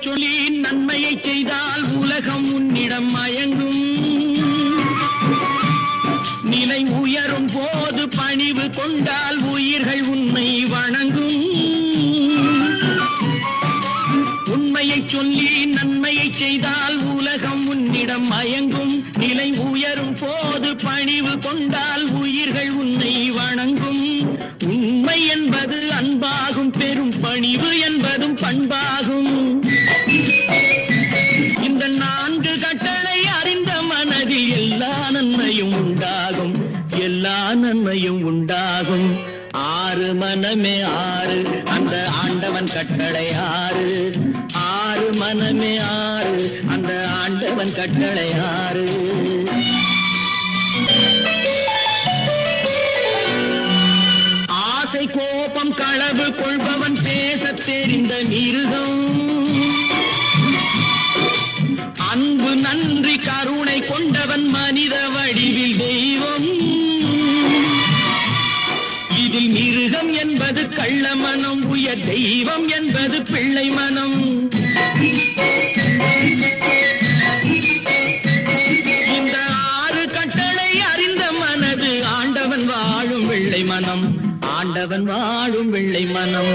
சொல்லி நன்மையை செய்தால் உலகம் உன்னிடம் மயங்கும். நிலை உயரும் போது பணிவு கொண்டால் உயிர்கள் உன்னை வணங்கும். உண்மையை சொல்லி நன்மையை செய்தால் உலகம் உன்னிடம் மயங்கும். நிலை உயரும் போது பணிவு கொண்டால் உயிர்கள் உன்னை வணங்கும். உண்மை என்பது அன்பாகும், பெரும் பணிவு என்பதும் பண்பாகும். இந்த 4 கட்டளை அறிந்த மனதில் எல்லா நன்மையும் உண்டாகும், எல்லா நன்மையும் உண்டாகும். 6 மனமே 6, அந்த ஆண்டவன் கட்டளை 6. 6 மனமே 6, அந்த ஆண்டவன் கட்டளை 6. ஆசை கோபம் களவு கொள்பவன் பேசத் தெரிந்த மிருகம். அன்பு நன்றி கருணை கொண்டவன் மனித வடிவில் தெய்வம். இதில் மிருகம் என்பது கள்ள மனம், உயர் தெய்வம் என்பது பிள்ளை மனம். இந்த 6 கட்டளை அறிந்த மனது ஆண்டவன் வாழும் வெள்ளை மனம், ஆண்டவன் வாழும் வெள்ளை மனம்.